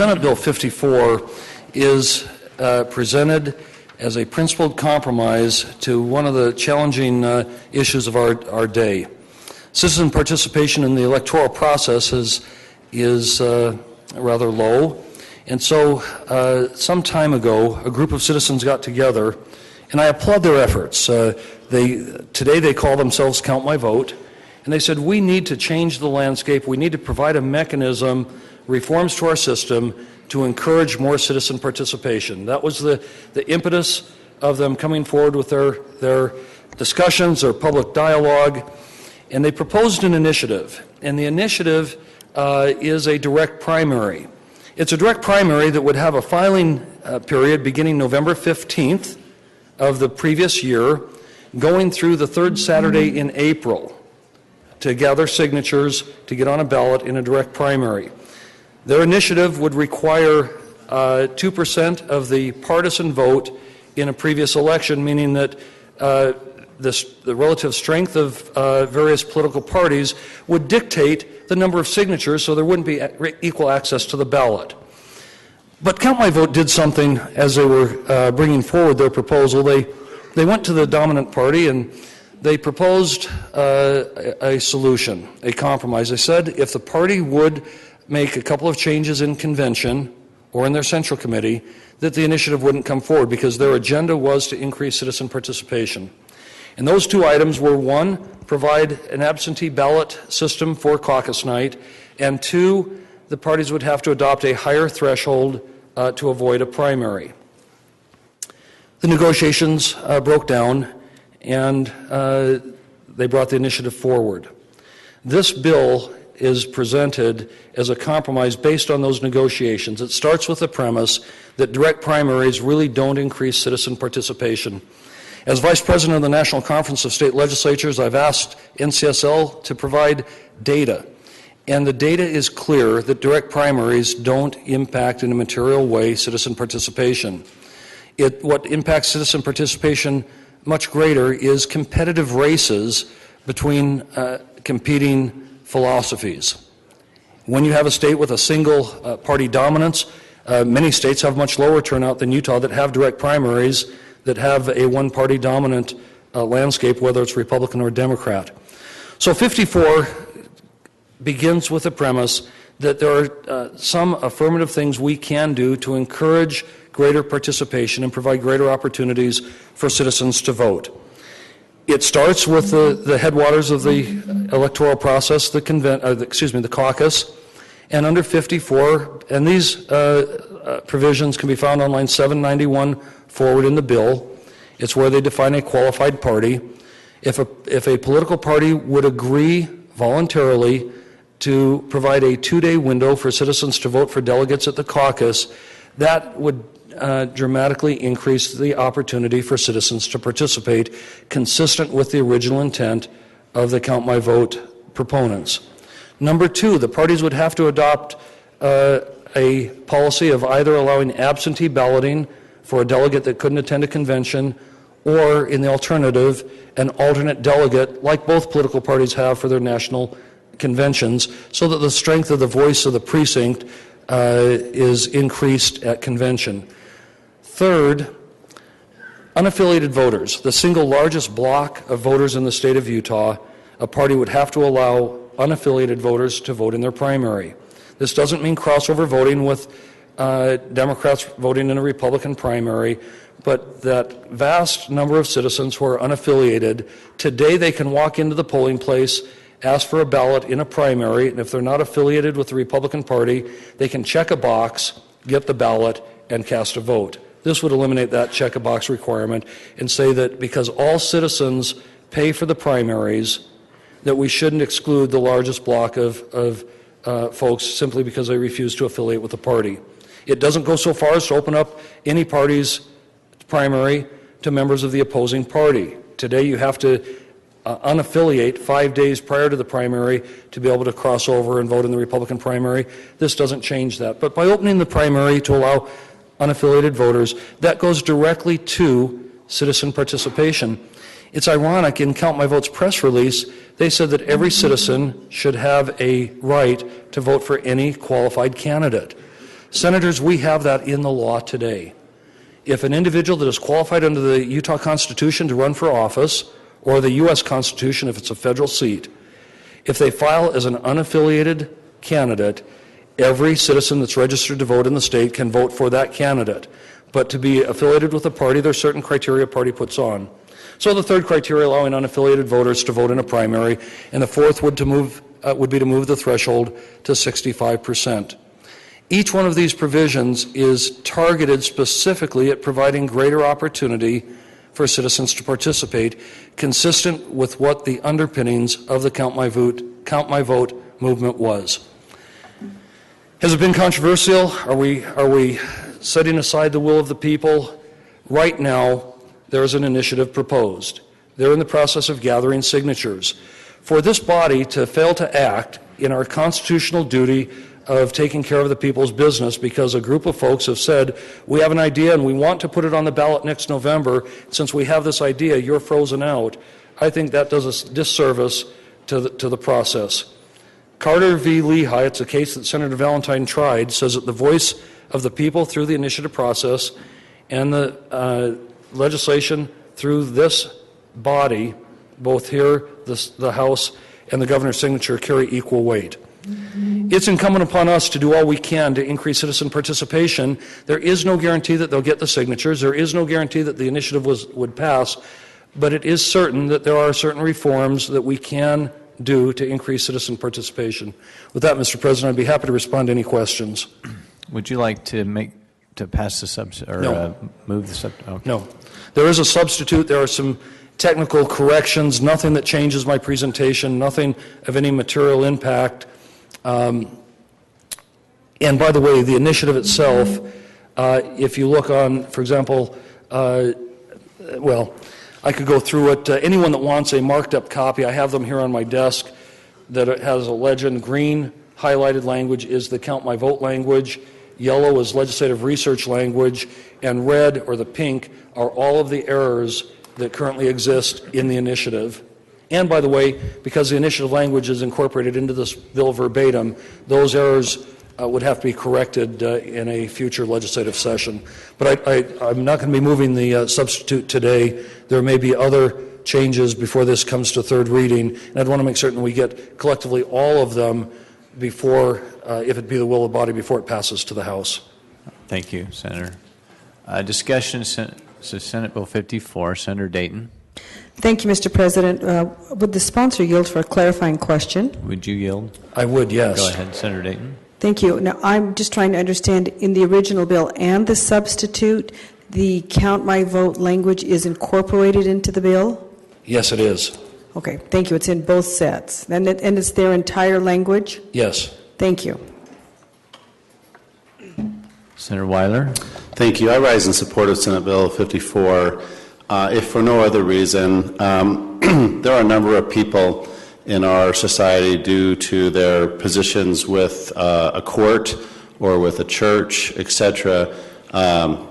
Senate Bill 54 is presented as a principled compromise to one of the challenging issues of our day. Citizen participation in the electoral process is rather low, and so some time ago a group of citizens got together, and I applaud their efforts. Today they call themselves Count My Vote, and they said we need to change the landscape, we need to provide a mechanism, reforms to our system to encourage more citizen participation. That was the impetus of them coming forward with their discussions, their public dialogue, and they proposed an initiative. And the initiative is a direct primary. It's a direct primary that would have a filing period beginning November 15th of the previous year, going through the third Saturday in April to gather signatures to get on a ballot in a direct primary. Their initiative would require 2% of the partisan vote in a previous election, meaning that the relative strength of various political parties would dictate the number of signatures, so there wouldn't be equal access to the ballot. But Count My Vote did something as they were bringing forward their proposal. They went to the dominant party and they proposed a solution, a compromise. They said if the party would make a couple of changes in convention or in their central committee, that the initiative wouldn't come forward because their agenda was to increase citizen participation. And those two items were, one, provide an absentee ballot system for caucus night, and two, the parties would have to adopt a higher threshold to avoid a primary. The negotiations broke down, and they brought the initiative forward. This bill is presented as a compromise based on those negotiations. It starts with the premise that direct primaries really don't increase citizen participation. As Vice President of the National Conference of State Legislatures, I've asked NCSL to provide data. And the data is clear that direct primaries don't impact in a material way citizen participation. What impacts citizen participation much greater is competitive races between competing philosophies. When you have a state with a single party dominance, many states have much lower turnout than Utah that have direct primaries that have a one-party dominant landscape, whether it's Republican or Democrat. So 54 begins with the premise that there are some affirmative things we can do to encourage greater participation and provide greater opportunities for citizens to vote. It starts with the headwaters of the electoral process, the caucus, and under 54, and these provisions can be found on line 791 forward in the bill. It's where they define a qualified party. If a political party would agree voluntarily to provide a 2-day window for citizens to vote for delegates at the caucus, that would dramatically increase the opportunity for citizens to participate, consistent with the original intent of the Count My Vote proponents. Number two, the parties would have to adopt a policy of either allowing absentee balloting for a delegate that couldn't attend a convention, or in the alternative, an alternate delegate, like both political parties have for their national conventions, so that the strength of the voice of the precinct is increased at convention. Third, unaffiliated voters, the single largest block of voters in the state of Utah. A party would have to allow unaffiliated voters to vote in their primary. This doesn't mean crossover voting with Democrats voting in a Republican primary, but that vast number of citizens who are unaffiliated, today they can walk into the polling place, ask for a ballot in a primary, and if they're not affiliated with the Republican Party, they can check a box, get the ballot, and cast a vote. This would eliminate that check-a-box requirement and say that because all citizens pay for the primaries, that we shouldn't exclude the largest block of folks simply because they refuse to affiliate with the party. It doesn't go so far as to open up any party's primary to members of the opposing party. Today you have to unaffiliate 5 days prior to the primary to be able to cross over and vote in the Republican primary. This doesn't change that. But by opening the primary to allow unaffiliated voters, that goes directly to citizen participation. It's ironic, in Count My Vote's press release, they said that every citizen should have a right to vote for any qualified candidate. Senators, we have that in the law today. If an individual that is qualified under the Utah Constitution to run for office, or the U.S. Constitution if it's a federal seat, if they file as an unaffiliated candidate, every citizen that's registered to vote in the state can vote for that candidate. But to be affiliated with a party, there are certain criteria a party puts on. So the third criteria allowing unaffiliated voters to vote in a primary, and the fourth would be to move the threshold to 65%. Each one of these provisions is targeted specifically at providing greater opportunity for citizens to participate, consistent with what the underpinnings of the Count My Vote movement was. Has it been controversial? Are we setting aside the will of the people? Right now, there is an initiative proposed. They're in the process of gathering signatures. For this body to fail to act in our constitutional duty of taking care of the people's business because a group of folks have said, we have an idea and we want to put it on the ballot next November. Since we have this idea, you're frozen out. I think that does a disservice to the process. Carter v. Lehigh, it's a case that Senator Valentine tried, says that the voice of the people through the initiative process and the legislation through this body, both here, the House, and the governor's signature carry equal weight. It's incumbent upon us to do all we can to increase citizen participation. There is no guarantee that they'll get the signatures. There is no guarantee that the initiative would pass, but it is certain that there are certain reforms that we can do to increase citizen participation. With that, Mr. President, I'd be happy to respond to any questions. Would you like to pass the move the substitute? Okay. No. There is a substitute. There are some technical corrections, nothing that changes my presentation, nothing of any material impact. And by the way, the initiative itself, if you look on, for example, well, I could go through it. Anyone that wants a marked up copy, I have them here on my desk, that it has a legend. Green highlighted language is the Count My Vote language. Yellow is legislative research language. And red, or the pink, are all of the errors that currently exist in the initiative. And by the way, because the initiative language is incorporated into this bill verbatim, those errors would have to be corrected in a future legislative session. But I'm not going to be moving the substitute today. There may be other changes before this comes to third reading, and I'd want to make certain we get collectively all of them before, if it be the will of the body, before it passes to the House. Thank you, Senator. Discussion, Senate Bill 54, Senator Dayton. Thank you, Mr. President. Would the sponsor yield for a clarifying question? Would you yield? I would, yes. Go ahead, Senator Dayton. Thank you. Now, I'm just trying to understand, in the original bill and the substitute, the Count My Vote language is incorporated into the bill? Yes, it is. Okay, thank you. It's in both sets. And it's their entire language? Yes. Thank you. Senator Weiler. Thank you. I rise in support of Senate Bill 54. If for no other reason, there are a number of people in our society, due to their positions with a court or with a church, etc.,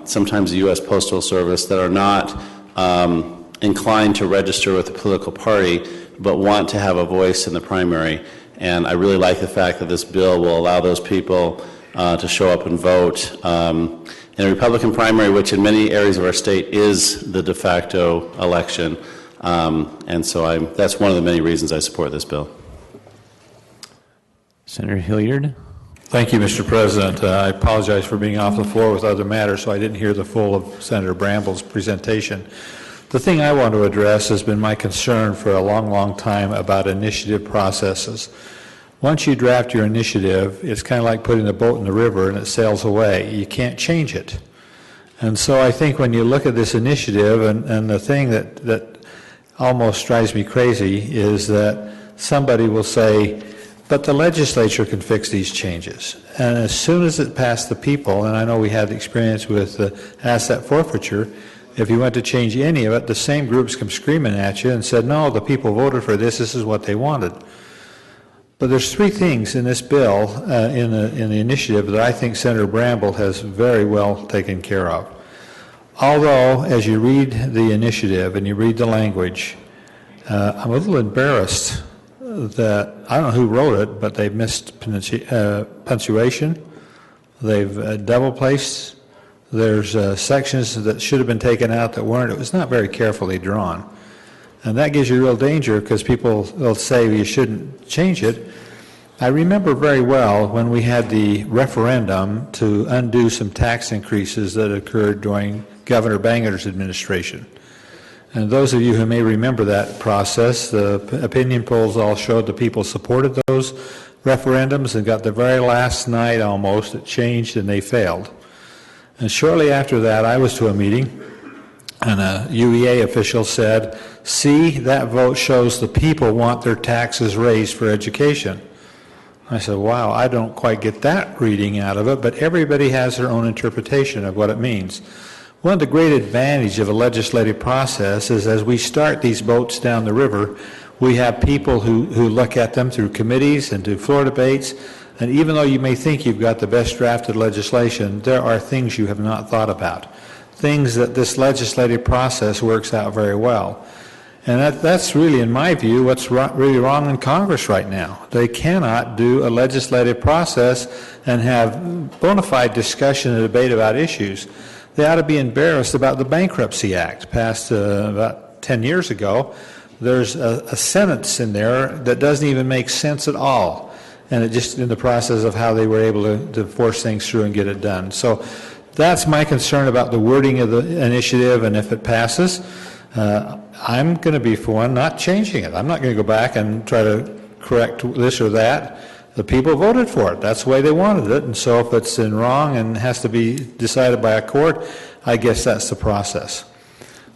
sometimes the U.S. Postal Service, that are not inclined to register with a political party but want to have a voice in the primary. And I really like the fact that this bill will allow those people to show up and vote in a Republican primary, which in many areas of our state is the de facto election. And so that's one of the many reasons I support this bill. Senator Hilliard. Thank you, Mr. President. I apologize for being off the floor with other matters, so I didn't hear the full of Senator Bramble's presentation. The thing I want to address has been my concern for a long, long time about initiative processes. Once you draft your initiative, it's kind of like putting a boat in the river and it sails away. You can't change it. And so I think when you look at this initiative, and the thing that almost drives me crazy is that somebody will say, but the legislature can fix these changes. And as soon as it passed the people, and I know we had experience with asset forfeiture, if you went to change any of it, the same groups come screaming at you and said, no, the people voted for this is what they wanted. But there's three things in this bill, in the initiative, that I think Senator Bramble has very well taken care of. Although, as you read the initiative and you read the language, I'm a little embarrassed that, I don't know who wrote it, but they missed punctuation. They've double placed. There's sections that should have been taken out that weren't. It was not very carefully drawn. And that gives you real danger because people will say you shouldn't change it. I remember very well when we had the referendum to undo some tax increases that occurred during Governor Banger's administration. And those of you who may remember that process, the opinion polls all showed the people supported those referendums, and got the very last night almost, it changed and they failed. And shortly after that, I was to a meeting, and a UEA official said, "See, that vote shows the people want their taxes raised for education." I said, wow, I don't quite get that reading out of it, but everybody has their own interpretation of what it means. One of the great advantages of a legislative process is as we start these boats down the river, we have people who look at them through committees and through floor debates, and even though you may think you've got the best drafted legislation, there are things you have not thought about, things that this legislative process works out very well. And that's really, in my view, what's really wrong in Congress right now. They cannot do a legislative process and have bona fide discussion and debate about issues. They ought to be embarrassed about the Bankruptcy Act, passed about 10 years ago. There's a sentence in there that doesn't even make sense at all, and it just in the process of how they were able to force things through and get it done. So that's my concern about the wording of the initiative, and if it passes, I'm going to be for one not changing it. I'm not going to go back and try to correct this or that. The people voted for it. That's the way they wanted it. And so if it's in wrong and has to be decided by a court, I guess that's the process.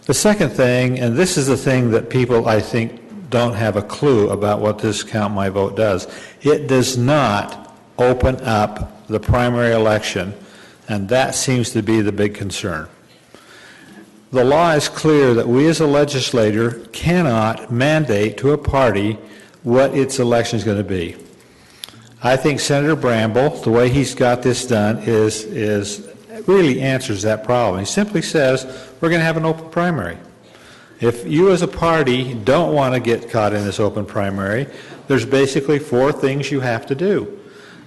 The second thing, and this is the thing that people, I think, don't have a clue about what this Count My Vote does. It does not open up the primary election, and that seems to be the big concern. The law is clear that we as a legislator cannot mandate to a party what its election is going to be. I think Senator Bramble, the way he's got this done, is really answers that problem. He simply says, we're going to have an open primary. If you as a party don't want to get caught in this open primary, there's basically 4 things you have to do.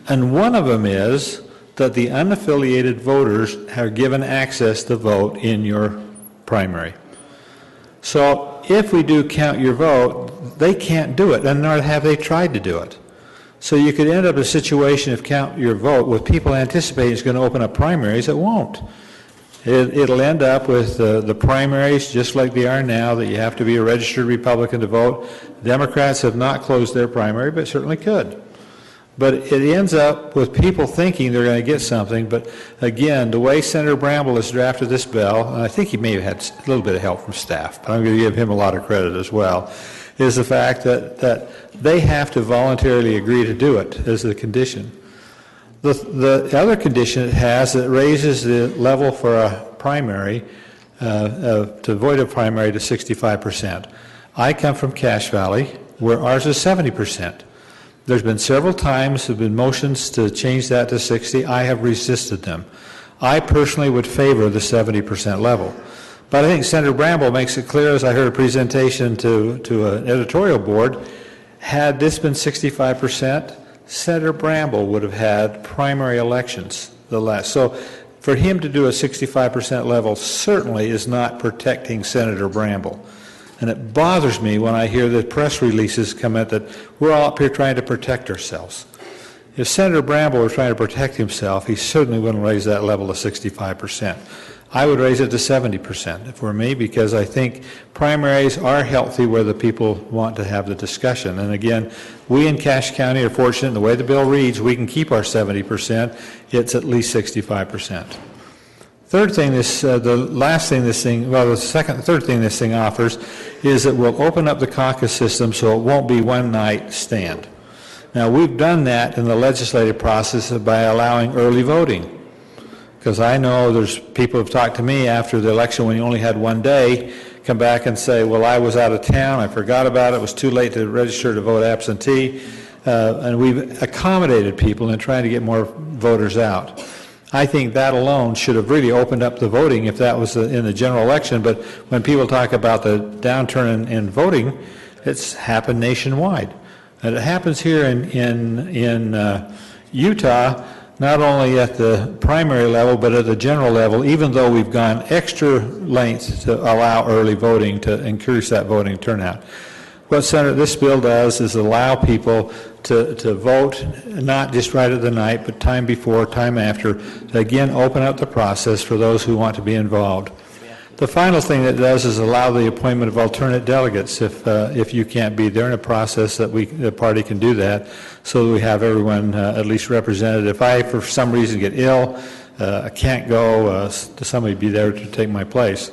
And one of them is that the unaffiliated voters are given access to vote in your primary. So if we do count your vote, they can't do it, and nor have they tried to do it. So you could end up in a situation of count your vote with people anticipating it's going to open up primaries. It won't. It'll end up with the primaries just like they are now, that you have to be a registered Republican to vote. Democrats have not closed their primary, but certainly could. But it ends up with people thinking they're going to get something. But again, the way Senator Bramble has drafted this bill, and I think he may have had a little bit of help from staff, but I'm going to give him a lot of credit as well, is the fact that they have to voluntarily agree to do it as the condition. The other condition it has, it raises the level for a primary, to avoid a primary, to 65%. I come from Cache Valley, where ours is 70%. There's been several times there have been motions to change that to 60. I have resisted them. I personally would favor the 70% level. But I think Senator Bramble makes it clear, as I heard a presentation to an editorial board, had this been 65%, Senator Bramble would have had primary elections the last. So for him to do a 65% level certainly is not protecting Senator Bramble. And it bothers me when I hear the press releases come out that we're all up here trying to protect ourselves. If Senator Bramble were trying to protect himself, he certainly wouldn't raise that level to 65%. I would raise it to 70% for me, because I think primaries are healthy where the people want to have the discussion. And again, we in Cache County are fortunate in the way the bill reads, we can keep our 70%. It's at least 65%. Third thing third thing this thing offers is it will open up the caucus system so it won't be one night stand. Now, we've done that in the legislative process by allowing early voting. Because I know there's people who've talked to me after the election when you only had one day, come back and say, well, I was out of town, I forgot about it, it was too late to register to vote absentee, and we've accommodated people in trying to get more voters out. I think that alone should have really opened up the voting if that was in the general election, but when people talk about the downturn in voting, it's happened nationwide. And it happens here in Utah. not only at the primary level, but at the general level, even though we've gone extra lengths to allow early voting to increase that voting turnout. What this bill does is allow people to vote, not just right at the night, but time before, time after, to again open up the process for those who want to be involved. The final thing that it does is allow the appointment of alternate delegates if you can't be there in a process that the party can do that, so that we have everyone at least represented. If I, for some reason, get ill, I can't go, somebody be there to take my place.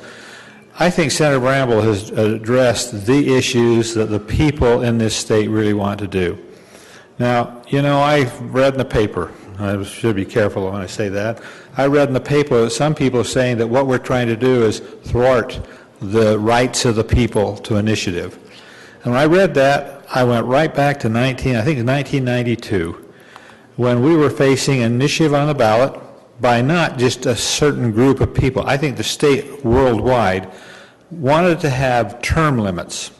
I think Senator Bramble has addressed the issues that the people in this state really want to do. Now, you know, I've read in the paper, I should be careful when I say that, I read in the paper that some people are saying that what we're trying to do is thwart the rights of the people to initiative. And when I read that, I went right back to 1992, when we were facing an initiative on the ballot by not just a certain group of people. I think the state worldwide wanted to have term limits.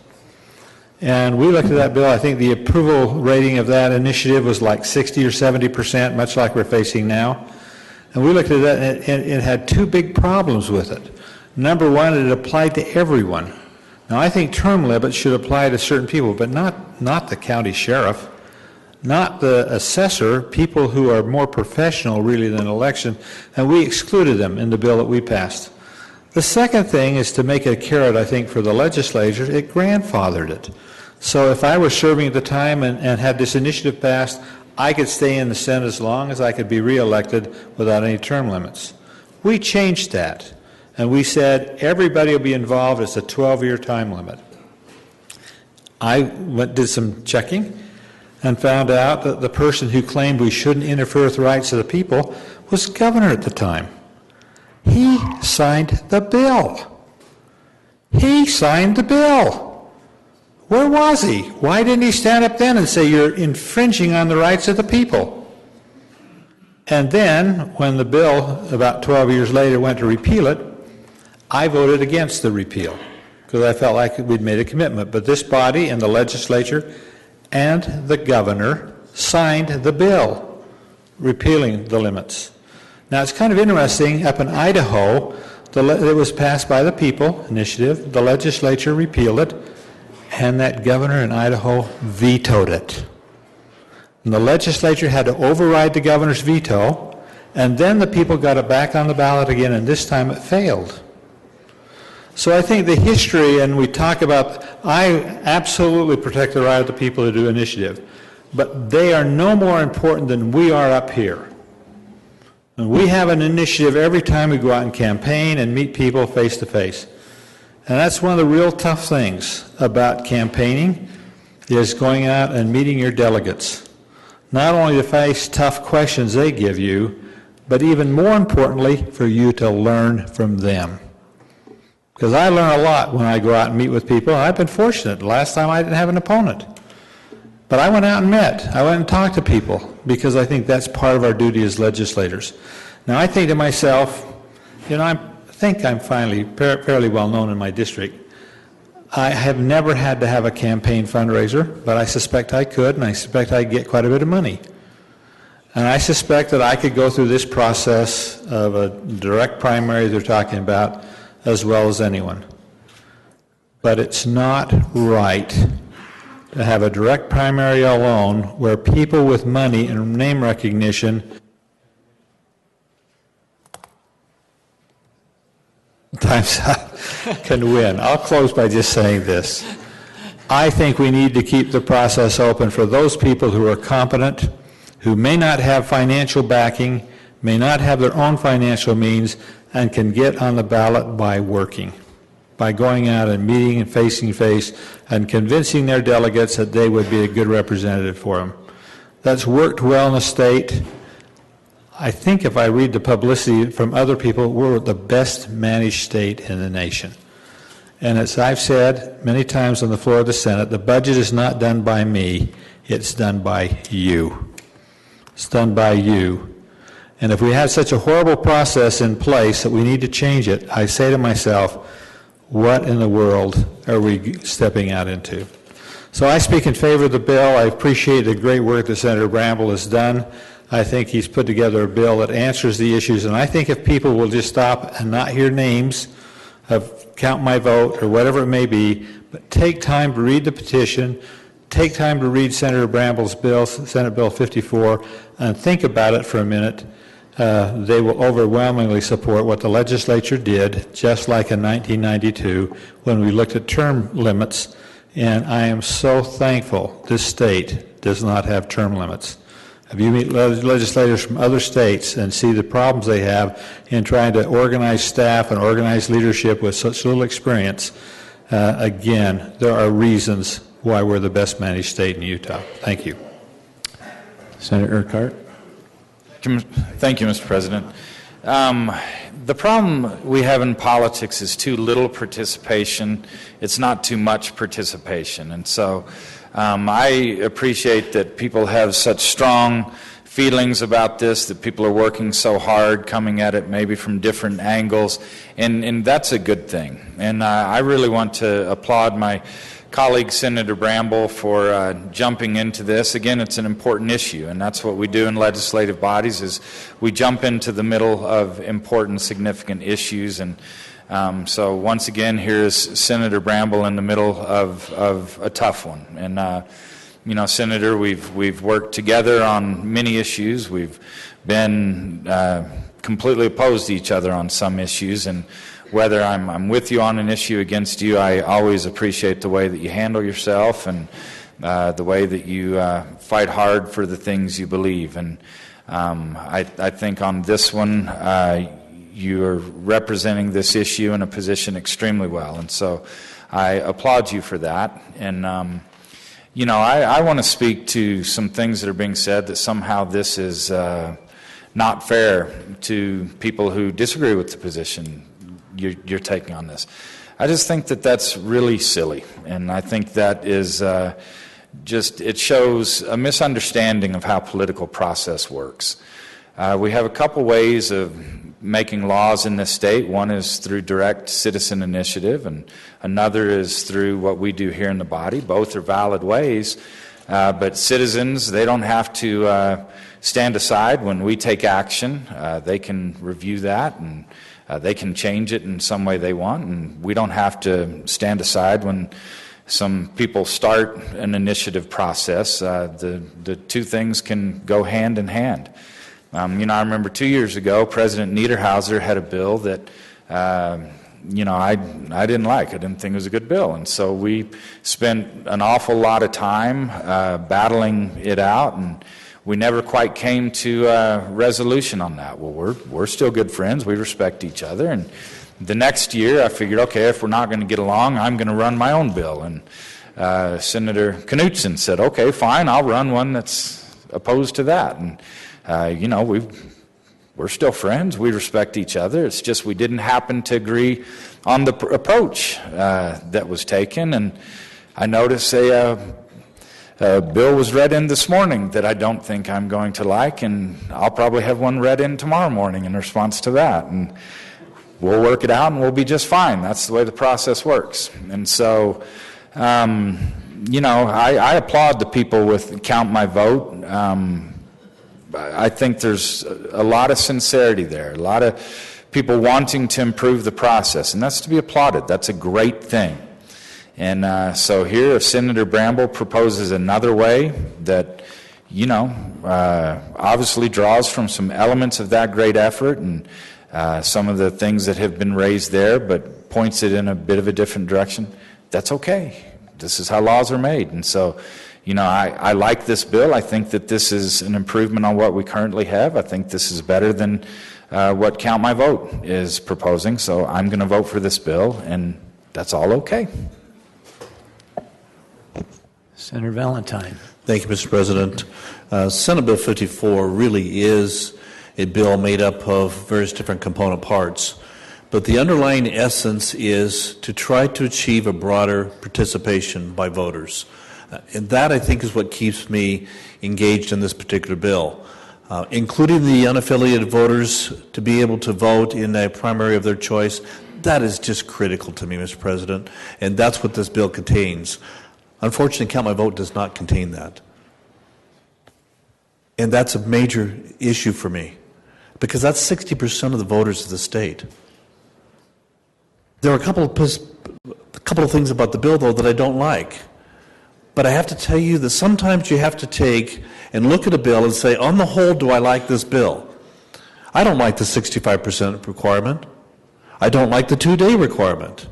And we looked at that bill. I think the approval rating of that initiative was like 60 or 70%, much like we're facing now. And we looked at that, and it had two big problems with it. Number one, it applied to everyone. Now, I think term limits should apply to certain people, but not the county sheriff, not the assessor, people who are more professional really than election, and we excluded them in the bill that we passed. The second thing is to make it a carrot, I think, for the legislature. It grandfathered it. So if I was serving at the time and had this initiative passed, I could stay in the Senate as long as I could be reelected without any term limits. We changed that, and we said everybody will be involved. It's a 12-year time limit. I did some checking and found out that the person who claimed we shouldn't interfere with the rights of the people was governor at the time. He signed the bill. He signed the bill. Where was he? Why didn't he stand up then and say you're infringing on the rights of the people? And then, when the bill, about 12 years later, went to repeal it, I voted against the repeal because I felt like we'd made a commitment. But this body and the legislature and the governor signed the bill repealing the limits. Now, it's kind of interesting, up in Idaho, it was passed by the people initiative, the legislature repealed it, and that governor in Idaho vetoed it. And the legislature had to override the governor's veto, and then the people got it back on the ballot again, and this time it failed. So I think the history, and we talk about, I absolutely protect the right of the people to do initiative, but they are no more important than we are up here. And we have an initiative every time we go out and campaign and meet people face to face. And that's one of the real tough things about campaigning, is going out and meeting your delegates. Not only to face tough questions they give you, but even more importantly, for you to learn from them. Because I learn a lot when I go out and meet with people. I've been fortunate. Last time I didn't have an opponent. But I went out and met. I went and talked to people because I think that's part of our duty as legislators. Now, I think to myself, you know, I think I'm finally fairly well known in my district. I have never had to have a campaign fundraiser, but I suspect I could, and I suspect I'd get quite a bit of money. And I suspect that I could go through this process of a direct primary they're talking about as well as anyone. But it's not right to have a direct primary alone where people with money and name recognition time's up can win. I'll close by just saying this. I think we need to keep the process open for those people who are competent, who may not have financial backing, may not have their own financial means, and can get on the ballot by working, by going out and meeting and facing face and convincing their delegates that they would be a good representative for them. That's worked well in the state. I think if I read the publicity from other people, we're the best managed state in the nation. And as I've said many times on the floor of the Senate, the budget is not done by me, it's done by you. It's done by you. And if we have such a horrible process in place that we need to change it, I say to myself, what in the world are we stepping out into? So I speak in favor of the bill. I appreciate the great work that Senator Bramble has done. I think he's put together a bill that answers the issues, and I think if people will just stop and not hear names of count my vote or whatever it may be, but take time to read the petition, take time to read Senator Bramble's bill, Senate Bill 54, and think about it for a minute, they will overwhelmingly support what the legislature did, just like in 1992 when we looked at term limits. And I am so thankful this state does not have term limits. If you meet legislators from other states and see the problems they have in trying to organize staff and organize leadership with such little experience, again, there are reasons why we're the best managed state in Utah. Thank you. Senator Urquhart. Thank you, Mr. President. The problem we have in politics is too little participation. It's not too much participation. And so I appreciate that people have such strong feelings about this, that people are working so hard, coming at it maybe from different angles, and that's a good thing. And I really want to applaud my colleague Senator Bramble for jumping into this. Again, it's an important issue, and that's what we do in legislative bodies is we jump into the middle of important, significant issues. And so once again, here's Senator Bramble in the middle of a tough one. And you know, Senator, we've worked together on many issues. We've been completely opposed to each other on some issues, and whether I'm with you on an issue, against you, I always appreciate the way that you handle yourself and the way that you fight hard for the things you believe. And I think on this one, you are representing this issue in a position extremely well. And so I applaud you for that. And, you know, I want to speak to some things that are being said that somehow this is not fair to people who disagree with the position you're taking on this. I just think that that's really silly, and I think that is it shows a misunderstanding of how political process works. We have a couple ways of making laws in this state. One is through direct citizen initiative, and another is through what we do here in the body. Both are valid ways, but citizens, they don't have to stand aside when we take action. They can review that, and they can change it in some way they want, and we don't have to stand aside when some people start an initiative process. The two things can go hand in hand. You know, I remember 2 years ago, President Niederhauser had a bill that, you know, I didn't like. I didn't think it was a good bill, and so we spent an awful lot of time battling it out, and we never quite came to a resolution on that. Well, we're still good friends. We respect each other. And the next year, I figured, okay, if we're not going to get along, I'm going to run my own bill. And Senator Knutson said, okay, fine, I'll run one that's opposed to that. And, you know, we're still friends. We respect each other. It's just we didn't happen to agree on the approach that was taken. And I noticed a bill was read in this morning that I don't think I'm going to like, and I'll probably have one read in tomorrow morning in response to that. And we'll work it out, and we'll be just fine. That's the way the process works. And so, you know, I applaud the people with Count My Vote. I think there's a lot of sincerity there, a lot of people wanting to improve the process, and that's to be applauded. That's a great thing. And so here, if Senator Bramble proposes another way that, you know, obviously draws from some elements of that great effort and some of the things that have been raised there, but points it in a bit of a different direction, that's okay. This is how laws are made. And so, you know, I like this bill. I think that this is an improvement on what we currently have. I think this is better than what Count My Vote is proposing. So I'm going to vote for this bill, and that's all okay. Senator Valentine. Thank you, Mr. President. Senate Bill 54 really is a bill made up of various different component parts, but the underlying essence is to try to achieve a broader participation by voters. And that, I think, is what keeps me engaged in this particular bill. Including the unaffiliated voters to be able to vote in a primary of their choice, that is just critical to me, Mr. President, and that's what this bill contains. Unfortunately, Count My Vote does not contain that. And that's a major issue for me, because that's 60% of the voters of the state. There are a couple of things about the bill, though, that I don't like. But I have to tell you that sometimes you have to take and look at a bill and say, on the whole, do I like this bill? I don't like the 65% requirement. I don't like the 2-day requirement.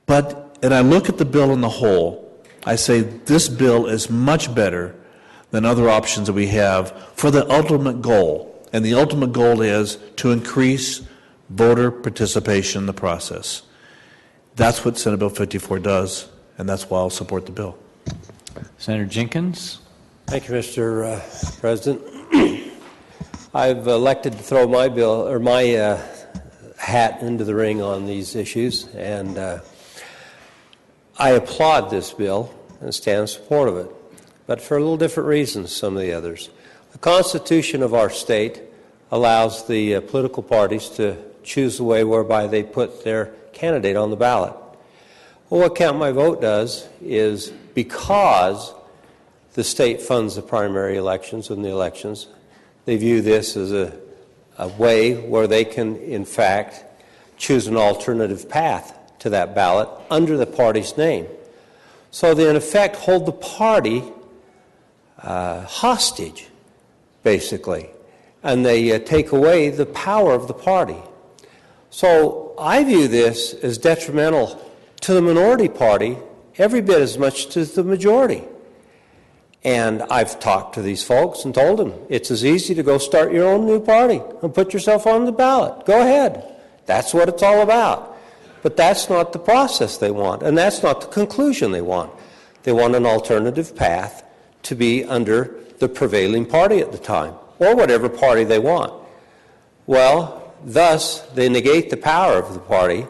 And I look at the bill in the whole, I say this bill is much better than other options that we have for the ultimate goal. And the ultimate goal is to increase voter participation in the process. That's what Senate Bill 54 does, and that's why I'll support the bill. Senator Jenkins. Thank you, Mr. President. I've elected to throw my bill or my hat into the ring on these issues, and I applaud this bill and stand in support of it, but for a little different reasons some of the others. The Constitution of our state allows the political parties to choose the way whereby they put their candidate on the ballot. Well, what Count My Vote does is, because the state funds the primary elections and the elections, they view this as a way where they can, in fact, choose an alternative path to that ballot under the party's name. So they, in effect, hold the party hostage, basically, and they take away the power of the party. So I view this as detrimental to the minority party every bit as much as the majority. And I've talked to these folks and told them, it's as easy to go start your own new party and put yourself on the ballot. Go ahead. That's what it's all about. But that's not the process they want, and that's not the conclusion they want. They want an alternative path to be under the prevailing party at the time, or whatever party they want. Well, thus, they negate the power of the party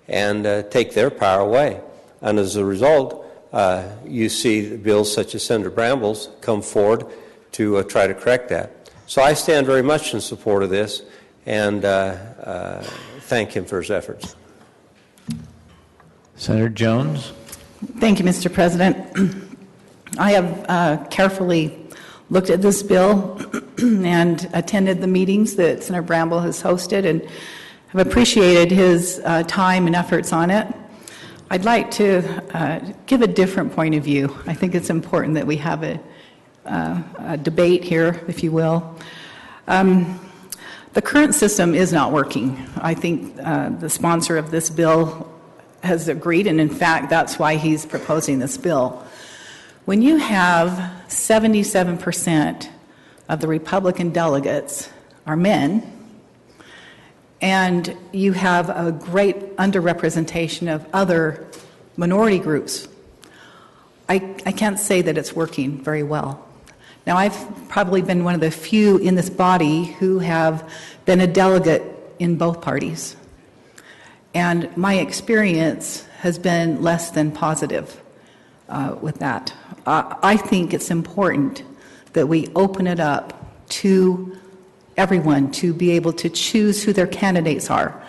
and take their power away. And as a result, you see bills such as Senator Bramble's come forward to try to correct that. So I stand very much in support of this and thank him for his efforts. Senator Jones. Thank you, Mr. President. I have carefully looked at this bill and attended the meetings that Senator Bramble has hosted and have appreciated his time and efforts on it. I'd like to give a different point of view. I think it's important that we have a debate here, if you will. The current system is not working. I think the sponsor of this bill has agreed, and in fact, that's why he's proposing this bill. When you have 77% of the Republican delegates are men, and you have a great underrepresentation of other minority groups, I can't say that it's working very well. Now, I've probably been one of the few in this body who have been a delegate in both parties. And my experience has been less than positive with that. I think it's important that we open it up to everyone to be able to choose who their candidates are.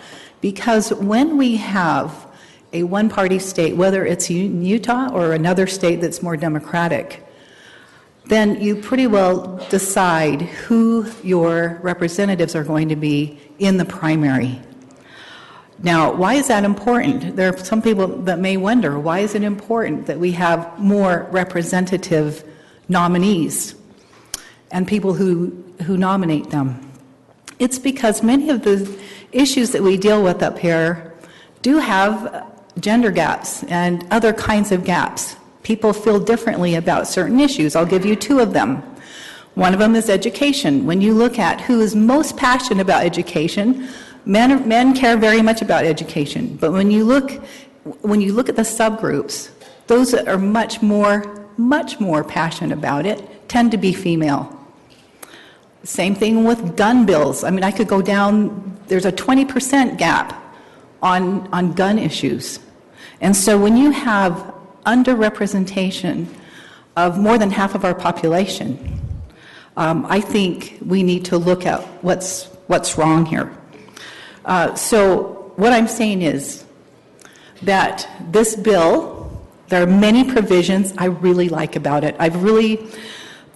Because when we have a one-party state, whether it's in Utah or another state that's more democratic, then you pretty well decide who your representatives are going to be in the primary. Now, why is that important? There are some people that may wonder, why is it important that we have more representative nominees and people who nominate them? It's because many of the issues that we deal with up here do have gender gaps and other kinds of gaps. People feel differently about certain issues. I'll give you two of them. One of them is education. When you look at who is most passionate about education, men care very much about education, but when you look at the subgroups, those that are much more passionate about it tend to be female. Same thing with gun bills. I mean, I could go down, there's a 20% gap on gun issues. And so when you have underrepresentation of more than half of our population, I think we need to look at what's wrong here. So what I'm saying is that this bill, there are many provisions I really like about it. I've really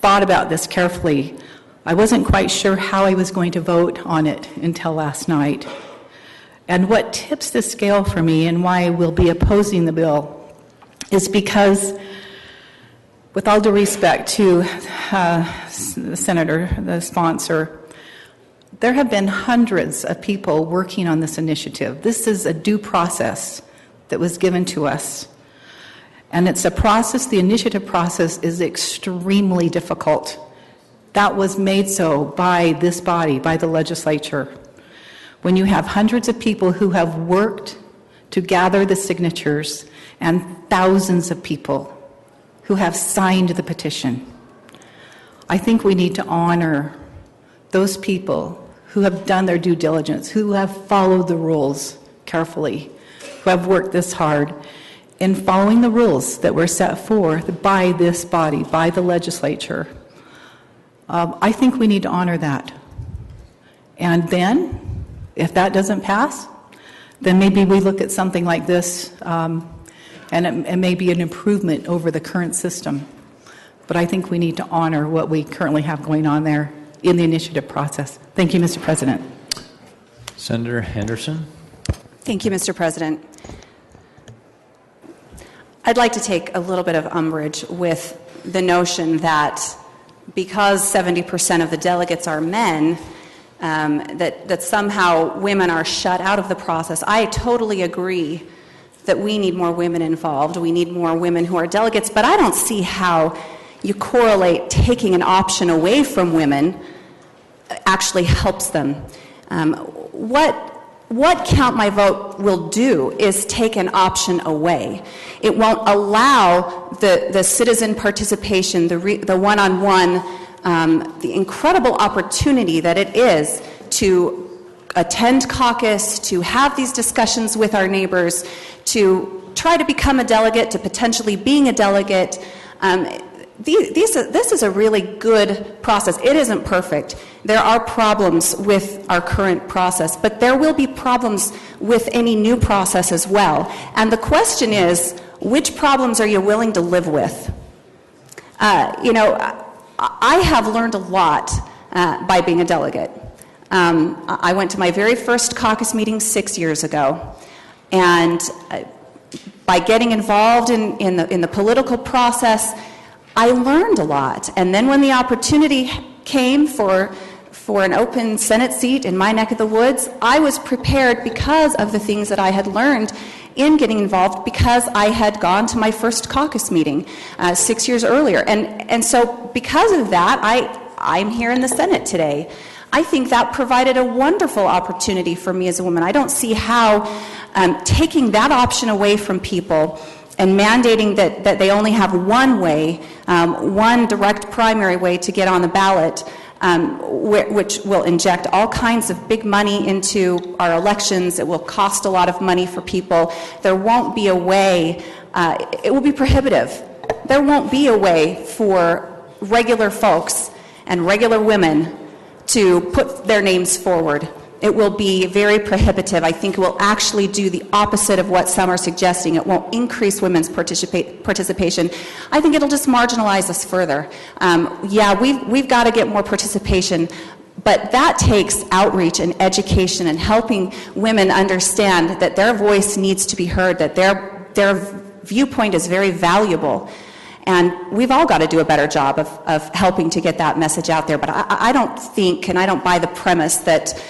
thought about this carefully. I wasn't quite sure how I was going to vote on it until last night. And what tips the scale for me and why I will be opposing the bill is because, with all due respect to the senator, the sponsor, there have been hundreds of people working on this initiative. This is a due process that was given to us. And it's a process, the initiative process is extremely difficult. That was made so by this body, by the legislature. When you have hundreds of people who have worked to gather the signatures and thousands of people who have signed the petition, I think we need to honor those people who have done their due diligence, who have followed the rules carefully, who have worked this hard in following the rules that were set forth by this body, by the legislature. I think we need to honor that. And then, if that doesn't pass, then maybe we look at something like this, and it may be an improvement over the current system. But I think we need to honor what we currently have going on there in the initiative process. Thank you, Mr. President. Senator Henderson. Thank you, Mr. President. I'd like to take a little bit of umbrage with the notion that because 70% of the delegates are men, that somehow women are shut out of the process. I totally agree that we need more women involved. We need more women who are delegates, but I don't see how you correlate taking an option away from women actually helps them. What Count My Vote will do is take an option away. It won't allow the citizen participation, the one-on-one, the incredible opportunity that it is to attend caucus, to have these discussions with our neighbors, to try to become a delegate, to potentially being a delegate. This is a really good process. It isn't perfect. There are problems with our current process, but there will be problems with any new process as well. And the question is, which problems are you willing to live with? I have learned a lot by being a delegate. I went to my very first caucus meeting 6 years ago, and by getting involved in the political process, I learned a lot. And then when the opportunity came for an open Senate seat in my neck of the woods, I was prepared because of the things that I had learned in getting involved, because I had gone to my first caucus meeting 6 years earlier. And so because of that, I'm here in the Senate today. I think that provided a wonderful opportunity for me as a woman. I don't see how taking that option away from people and mandating that they only have one way, one direct primary way to get on the ballot, which will inject all kinds of big money into our elections. It will cost a lot of money for people. There won't be a way, it will be prohibitive. There won't be a way for regular folks and regular women to put their names forward. It will be very prohibitive. I think it will actually do the opposite of what some are suggesting. It won't increase women's participation. I think it'll just marginalize us further. We've got to get more participation, but that takes outreach and education and helping women understand that their voice needs to be heard, that their viewpoint is very valuable. And we've all got to do a better job of helping to get that message out there. But I don't think, and I don't buy the premise that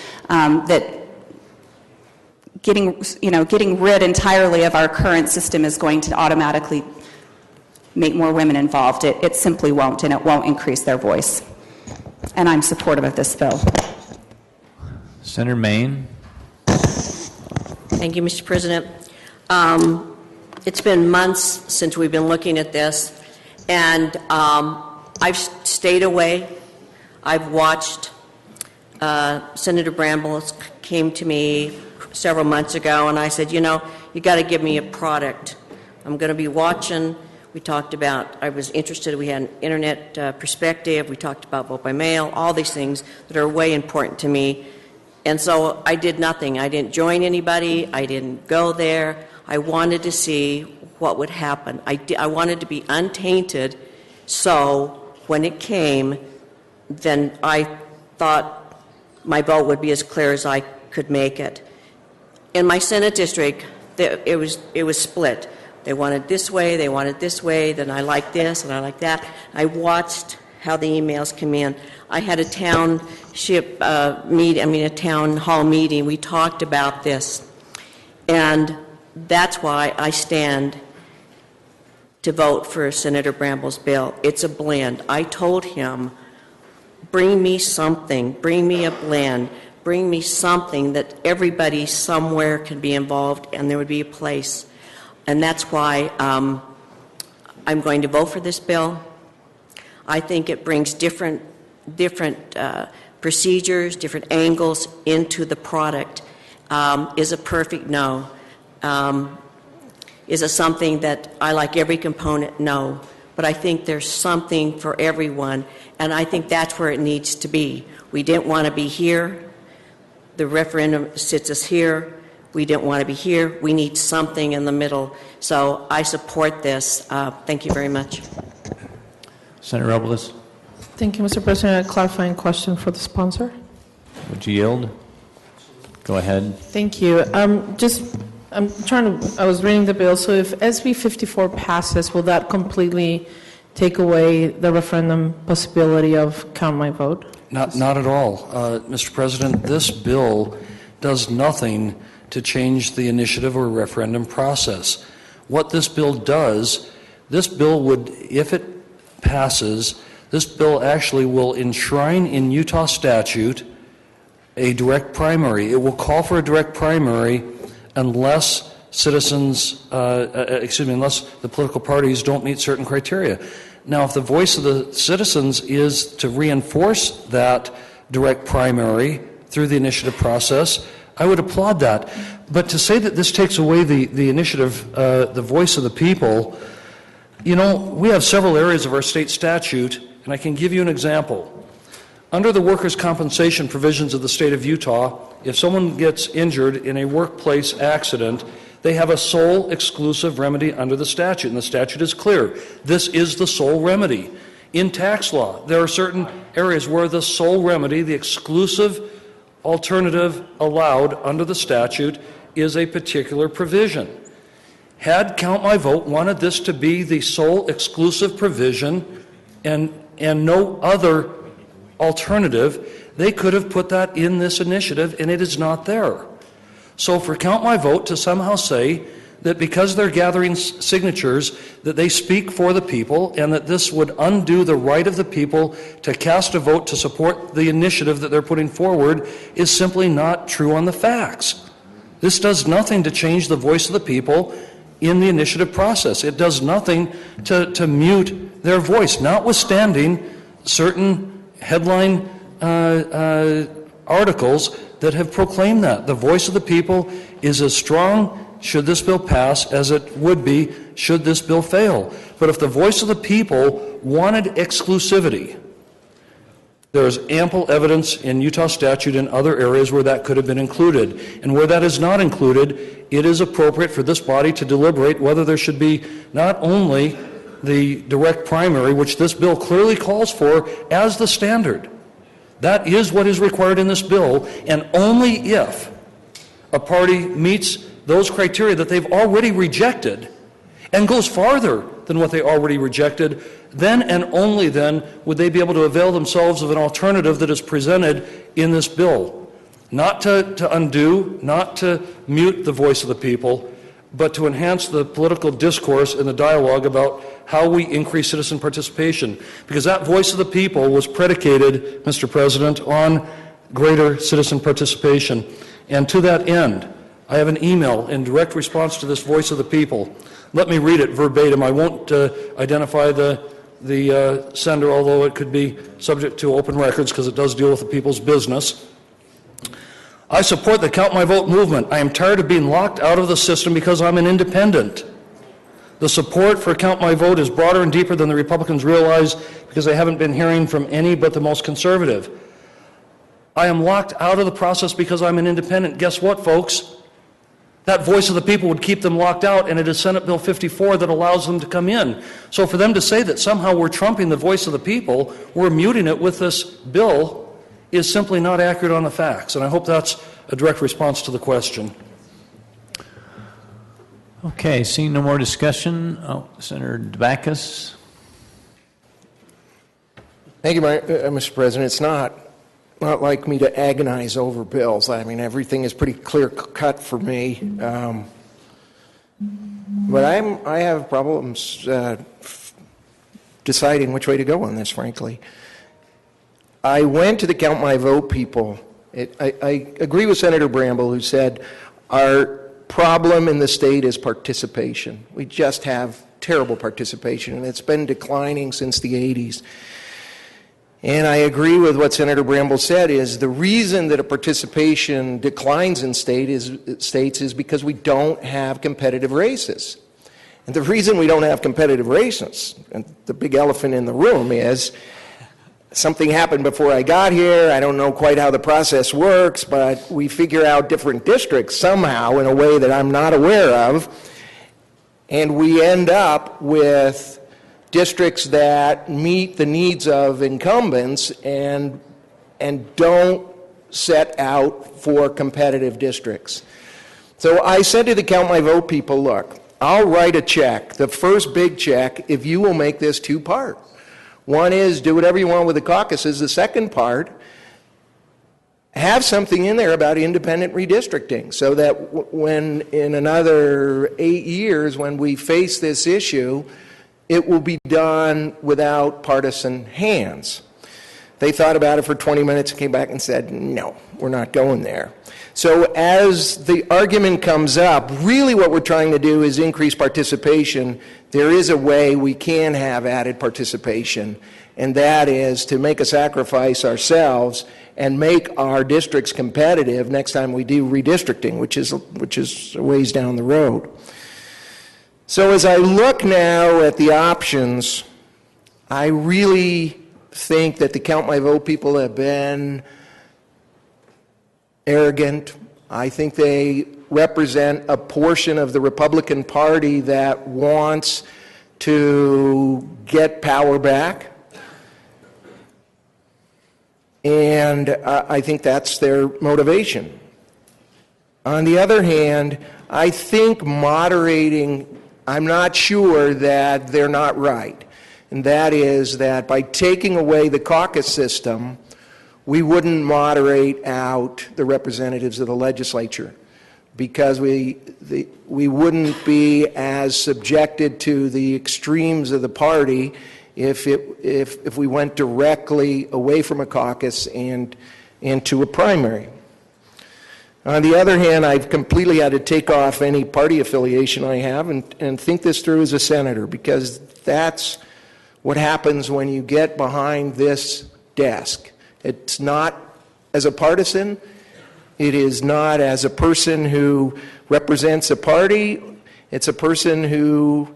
getting rid entirely of our current system is going to automatically make more women involved. It simply won't, and it won't increase their voice. And I'm supportive of this bill. Senator Maine. Thank you, Mr. President. It's been months since we've been looking at this, and I've stayed away. I've watched. Senator Brambles came to me several months ago, and I said, you got to give me a product. I'm going to be watching. We talked about, I was interested, we had an internet perspective, we talked about vote by mail, all these things that are way important to me. And so I did nothing. I didn't join anybody. I didn't go there. I wanted to see what would happen. I wanted to be untainted, so when it came, then I thought my vote would be as clear as I could make it. In my Senate district, it was split. They wanted this way, they wanted this way, then I like this and I like that. I watched how the emails come in. I had a town hall meeting. We talked about this. And that's why I stand to vote for Senator Bramble's bill. It's a blend. I told him, bring me something, bring me a blend, bring me something that everybody somewhere can be involved and there would be a place. And that's why I'm going to vote for this bill. I think it brings different procedures, different angles into the product. Is a perfect no. Is it something that I like every component? No. But I think there's something for everyone, and I think that's where it needs to be. We didn't want to be here. The referendum sits us here. We didn't want to be here. We need something in the middle. So I support this. Thank you very much. Senator Robles, Thank you, Mr. President. A clarifying question for the sponsor. would you yield? Go ahead. Thank you. I was reading the bill, so if SB 54 passes, will that completely take away the referendum possibility of count my vote? Not at all. Mr. President, this bill does nothing to change the initiative or referendum process. What this bill does, this bill would, if it passes, this bill actually will enshrine in Utah statute a direct primary. It will call for a direct primary unless unless the political parties don't meet certain criteria. Now, if the voice of the citizens is to reinforce that direct primary through the initiative process, I would applaud that. But to say that this takes away the initiative, the voice of the people, we have several areas of our state statute, and I can give you an example. Under the workers' compensation provisions of the state of Utah, if someone gets injured in a workplace accident, they have a sole exclusive remedy under the statute, and the statute is clear. This is the sole remedy. In tax law, there are certain areas where the sole remedy, the exclusive alternative allowed under the statute, is a particular provision. Had Count My Vote wanted this to be the sole exclusive provision and no other alternative, they could have put that in this initiative, and it is not there. So for Count My Vote to somehow say that because they're gathering signatures that they speak for the people and that this would undo the right of the people to cast a vote to support the initiative that they're putting forward is simply not true on the facts. This does nothing to change the voice of the people in the initiative process. It does nothing to mute their voice, notwithstanding certain headline articles that have proclaimed that. The voice of the people is as strong should this bill pass as it would be should this bill fail. But if the voice of the people wanted exclusivity, there is ample evidence in Utah statute and other areas where that could have been included. And where that is not included, it is appropriate for this body to deliberate whether there should be not only the direct primary, which this bill clearly calls for as the standard. That is what is required in this bill, and only if a party meets those criteria that they've already rejected and goes farther than what they already rejected, then and only then would they be able to avail themselves of an alternative that is presented in this bill. Not to undo, not to mute the voice of the people, but to enhance the political discourse and the dialogue about how we increase citizen participation. Because that voice of the people was predicated, Mr. President, on greater citizen participation. And to that end, I have an email in direct response to this voice of the people. Let me read it verbatim. I won't identify the sender, although it could be subject to open records because it does deal with the people's business. I support the Count My Vote movement. I am tired of being locked out of the system because I'm an independent. The support for Count My Vote is broader and deeper than the Republicans realize because they haven't been hearing from any but the most conservative. I am locked out of the process because I'm an independent. Guess what, folks? That voice of the people would keep them locked out, and it is Senate Bill 54 that allows them to come in. So for them to say that somehow we're trumping the voice of the people, we're muting it with this bill, is simply not accurate on the facts. And I hope that's a direct response to the question. Okay, seeing no more discussion, Senator DeBackus. Thank you, Mr. President. It's not like me to agonize over bills. I mean, everything is pretty clear cut for me. But I have problems deciding which way to go on this, frankly. I went to the Count My Vote people. I agree with Senator Bramble, who said our problem in the state is participation. We just have terrible participation, and it's been declining since the 80s. And I agree with what Senator Bramble said, is the reason that a participation declines in states is because we don't have competitive races. And the reason we don't have competitive races, and the big elephant in the room, is something happened before I got here. I don't know quite how the process works, but we figure out different districts somehow in a way that I'm not aware of. And we end up with districts that meet the needs of incumbents and don't set out for competitive districts. So I said to the Count My Vote people, look, I'll write a check, the first big check, if you will make this two-part. One is do whatever you want with the caucuses. The second part, have something in there about independent redistricting so that when in another 8 years, when we face this issue, it will be done without partisan hands. They thought about it for 20 minutes and came back and said, no, we're not going there. So as the argument comes up, really what we're trying to do is increase participation. There is a way we can have added participation, and that is to make a sacrifice ourselves and make our districts competitive next time we do redistricting, which is a ways down the road. So as I look now at the options, I really think that the Count My Vote people have been arrogant. I think they represent a portion of the Republican Party that wants to get power back. And I think that's their motivation. On the other hand, I think moderating, I'm not sure that they're not right. And that is that by taking away the caucus system, we wouldn't moderate out the representatives of the legislature because we wouldn't be as subjected to the extremes of the party if we went directly away from a caucus and into a primary. On the other hand, I've completely had to take off any party affiliation I have and think this through as a senator, because that's what happens when you get behind this desk. It's not as a partisan. It is not as a person who represents a party. It's a person who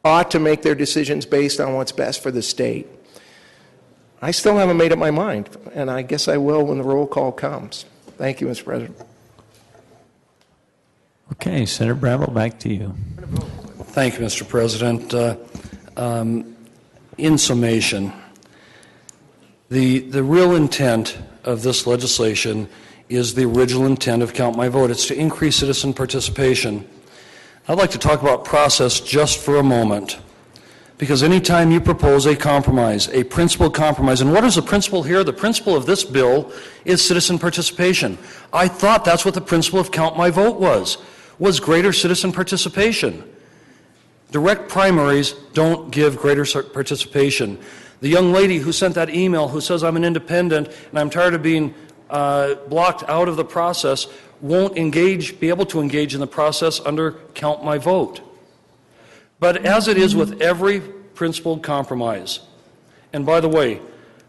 ought to make their decisions based on what's best for the state. I still haven't made up my mind, and I guess I will when the roll call comes. Thank you, Mr. President. Okay, Senator Bramble, back to you. Thank you, Mr. President. In summation, the real intent of this legislation is the original intent of Count My Vote. It's to increase citizen participation. I'd like to talk about process just for a moment, because anytime you propose a compromise, a principled compromise, and what is the principle here? The principle of this bill is citizen participation. I thought that's what the principle of Count My Vote was greater citizen participation. Direct primaries don't give greater participation. The young lady who sent that email who says, I'm an independent and I'm tired of being blocked out of the process, won't be able to engage in the process under Count My Vote. But as it is with every principled compromise, and by the way,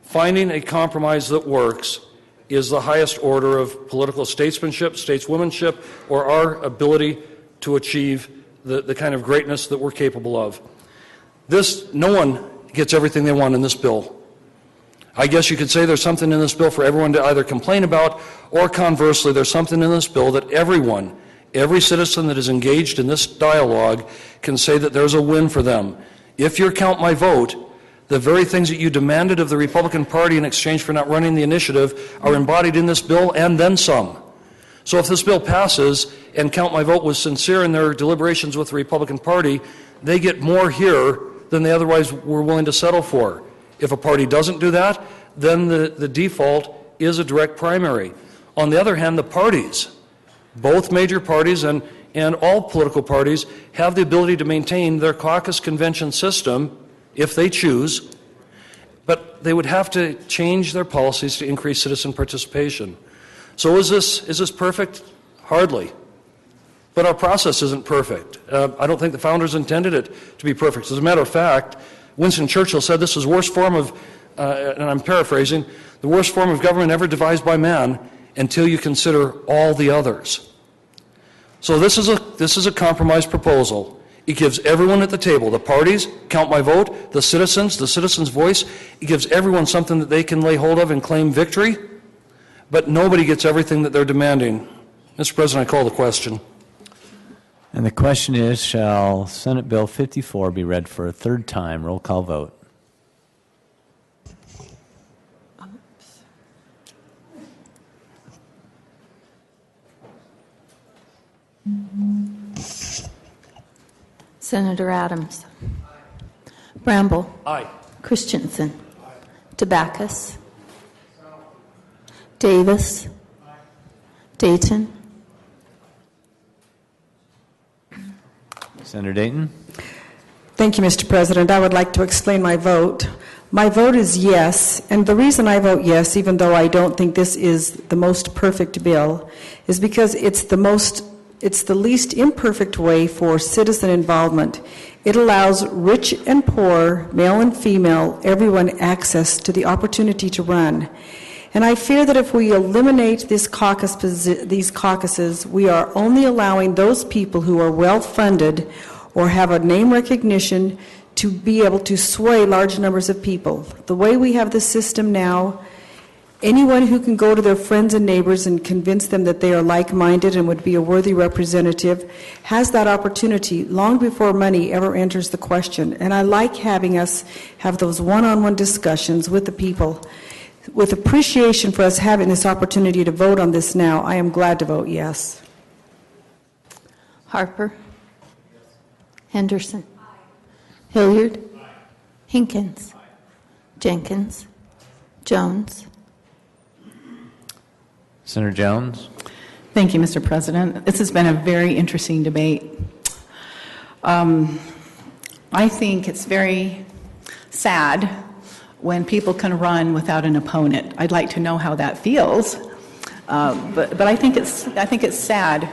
finding a compromise that works is the highest order of political statesmanship, stateswomanship, or our ability to achieve the kind of greatness that we're capable of. No one gets everything they want in this bill. I guess you could say there's something in this bill for everyone to either complain about, or conversely, there's something in this bill that everyone Every citizen that is engaged in this dialogue can say that there's a win for them. If you count my vote, the very things that you demanded of the Republican Party in exchange for not running the initiative are embodied in this bill and then some. So if this bill passes and Count My Vote was sincere in their deliberations with the Republican Party, they get more here than they otherwise were willing to settle for. If a party doesn't do that, then the default is a direct primary. On the other hand, the parties, both major parties and all political parties, have the ability to maintain their caucus convention system if they choose, but they would have to change their policies to increase citizen participation. So is this perfect? Hardly. But our process isn't perfect. I don't think the founders intended it to be perfect. As a matter of fact, Winston Churchill said this was the worst form of, and I'm paraphrasing, the worst form of government ever devised by man until you consider all the others. So this is a compromise proposal. It gives everyone at the table, the parties, Count My Vote, the citizens' voice, it gives everyone something that they can lay hold of and claim victory, but nobody gets everything that they're demanding. Mr. President, I call the question. And the question is, shall Senate Bill 54 be read for a third time? Roll call vote. Senator Adams. Bramble. Aye. Christensen. Tabakis. Davis. Dayton. Senator Dayton. Thank you, Mr. President. I would like to explain my vote. My vote is yes, and the reason I vote yes, even though I don't think this is the most perfect bill, is because it's the least imperfect way for citizen involvement. It allows rich and poor, male and female, everyone access to the opportunity to run. And I fear that if we eliminate these caucuses, we are only allowing those people who are well-funded or have a name recognition to be able to sway large numbers of people. The way we have the system now, anyone who can go to their friends and neighbors and convince them that they are like-minded and would be a worthy representative has that opportunity long before money ever enters the question. And I like having us have those one-on-one discussions with the people. With appreciation for us having this opportunity to vote on this now, I am glad to vote yes. Harper. Henderson. Hilliard. Hinkins. Jenkins. Jones. Senator Jones. Thank you, Mr. President. This has been a very interesting debate. I think it's very sad when people can run without an opponent. I'd like to know how that feels, but I think it's sad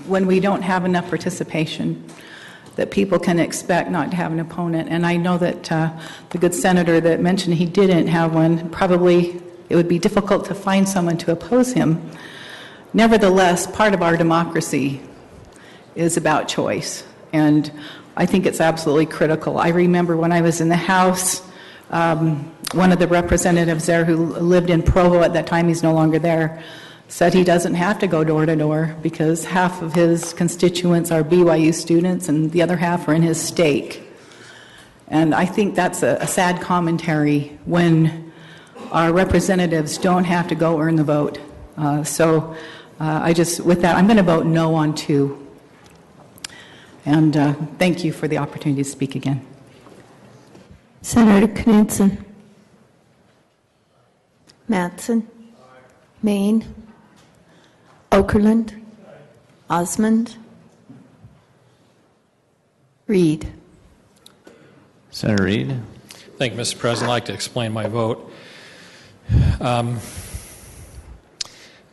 when we don't have enough participation that people can expect not to have an opponent. And I know that the good senator that mentioned he didn't have one, probably it would be difficult to find someone to oppose him. Nevertheless, part of our democracy is about choice, and I think it's absolutely critical. I remember when I was in the House, one of the representatives there who lived in Provo at that time, he's no longer there, said he doesn't have to go door to door because half of his constituents are BYU students and the other half are in his stake. And I think that's a sad commentary when our representatives don't have to go earn the vote. With that, I'm going to vote no on 2. And thank you for the opportunity to speak again. Senator Knudsen. Mattson. Maine. Okerlund. Osmond. Reed. Senator Reed. Thank you, Mr. President. I'd like to explain my vote.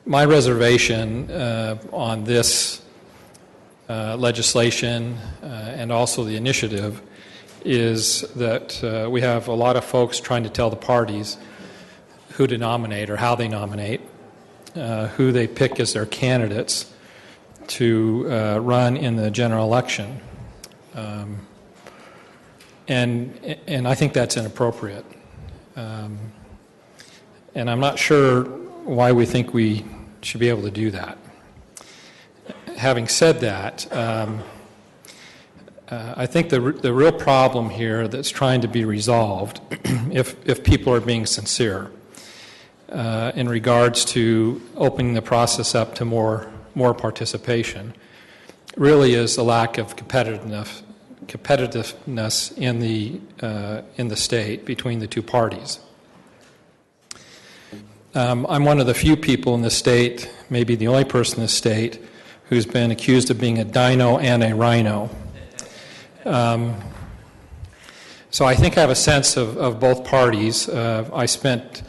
My reservation on this legislation and also the initiative is that we have a lot of folks trying to tell the parties who to nominate or how they nominate, who they pick as their candidates to run in the general election. And I think that's inappropriate. And I'm not sure why we think we should be able to do that. having said that, I think the real problem here that's trying to be resolved, if people are being sincere, in regards to opening the process up to more participation, really is the lack of competitiveness in the state between the two parties. I'm one of the few people in the state, maybe the only person in the state, who's been accused of being a dino and a rhino. So I think I have a sense of both parties. I spent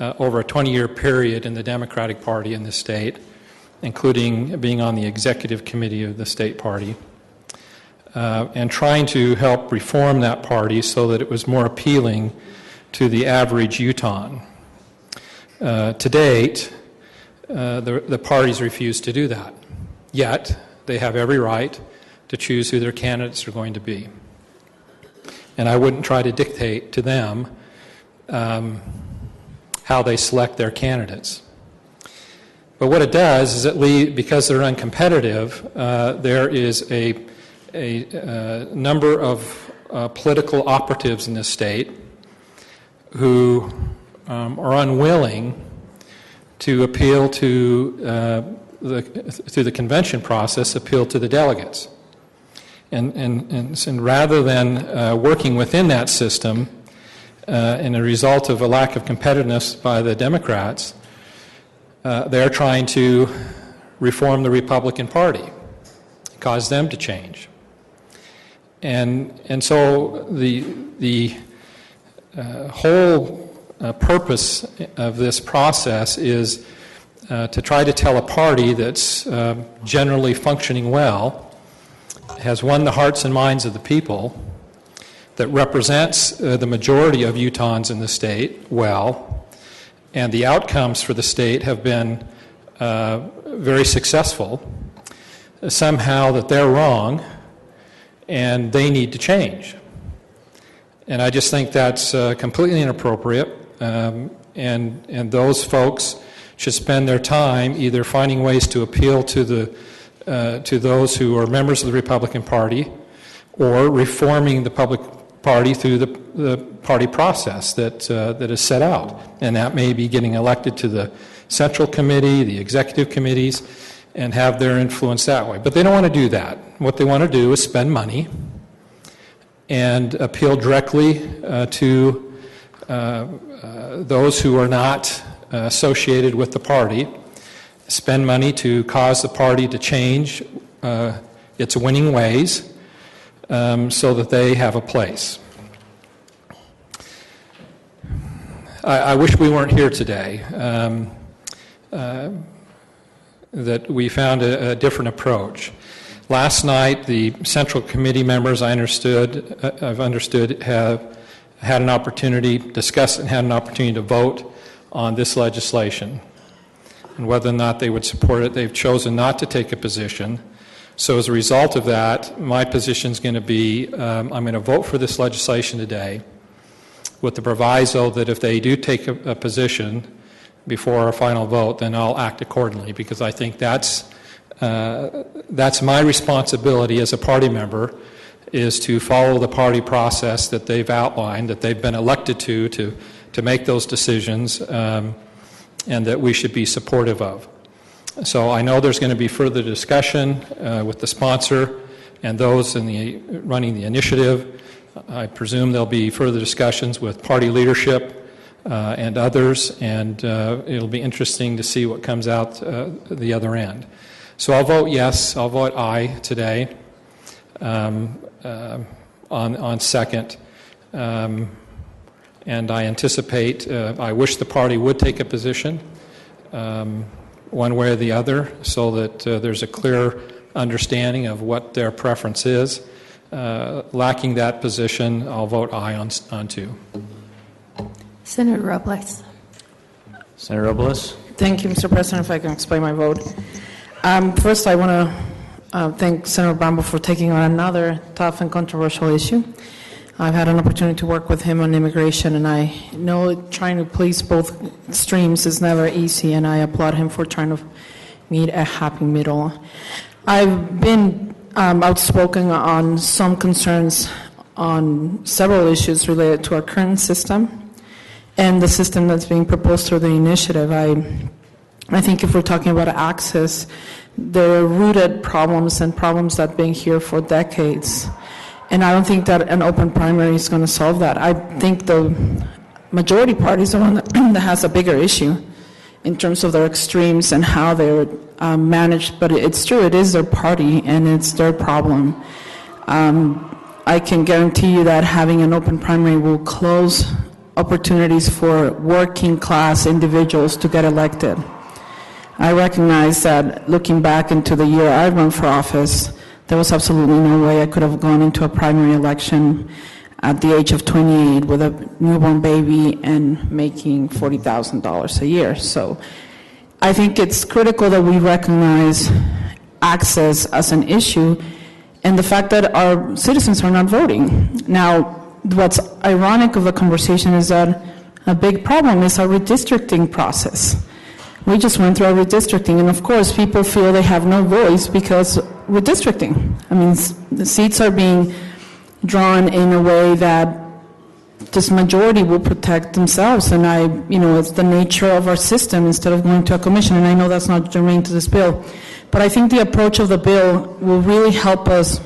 over a 20-year period in the Democratic Party in the state, including being on the executive committee of the state party, and trying to help reform that party so that it was more appealing to the average Utahn. To date, the parties refuse to do that. Yet, they have every right to choose who their candidates are going to be. And I wouldn't try to dictate to them how they select their candidates. But what it does is because they're uncompetitive, there is a number of political operatives in this state who are unwilling to appeal to through the convention process, appeal to the delegates. And rather than working within that system, in a result of a lack of competitiveness by the Democrats, they're trying to reform the Republican Party, cause them to change. And so the whole purpose of this process is to try to tell a party that's generally functioning well, has won the hearts and minds of the people, that represents the majority of Utahns in the state well, and the outcomes for the state have been very successful, somehow that they're wrong and they need to change. And I just think that's completely inappropriate, and those folks should spend their time either finding ways to appeal to those who are members of the Republican Party, or reforming the public party through the party process that is set out. And that may be getting elected to the Central Committee, the executive committees, and have their influence that way. But they don't want to do that. What they want to do is spend money and appeal directly to those who are not associated with the party, spend money to cause the party to change its winning ways, so that they have a place. I wish we weren't here today, that we found a different approach. Last night, the Central Committee members, I've understood, have had an opportunity, discussed and had an opportunity to vote on this legislation. And whether or not they would support it, they've chosen not to take a position. So as a result of that, my position is going to be, I'm going to vote for this legislation today with the proviso that if they do take a position before our final vote, then I'll act accordingly, because I think that's my responsibility as a party member, is to follow the party process that they've outlined, that they've been elected to make those decisions, and that we should be supportive of. So I know there's going to be further discussion with the sponsor and those running the initiative. I presume there'll be further discussions with party leadership and others, and it'll be interesting to see what comes out the other end. So I'll vote yes, I'll vote aye today on second. And I anticipate, I wish the party would take a position one way or the other, so that there's a clear understanding of what their preference is. Lacking that position, I'll vote aye on two. Senator Robles. Senator Robles. Thank you, Mr. President. If I can explain my vote. First, I want to thank Senator Bramble for taking on another tough and controversial issue. I've had an opportunity to work with him on immigration, and I know trying to please both streams is never easy, and I applaud him for trying to meet a happy middle. I've been outspoken on some concerns on several issues related to our current system and the system that's being proposed through the initiative. I think if we're talking about access, there are rooted problems and problems that have been here for decades. And I don't think that an open primary is going to solve that. I think the majority party is the one that has a bigger issue in terms of their extremes and how they're managed. But it's true, it is their party and it's their problem. I can guarantee you that having an open primary will close opportunities for working class individuals to get elected. I recognize that looking back into the year I ran for office, there was absolutely no way I could have gone into a primary election at the age of 28 with a newborn baby and making $40,000 a year. So I think it's critical that we recognize access as an issue and the fact that our citizens are not voting. Now, what's ironic of the conversation is that a big problem is our redistricting process. We just went through our redistricting, and of course, people feel they have no voice because redistricting. I mean, the seats are being drawn in a way that this majority will protect themselves, and it's the nature of our system instead of going to a commission, and I know that's not germane to this bill. But I think the approach of the bill will really help us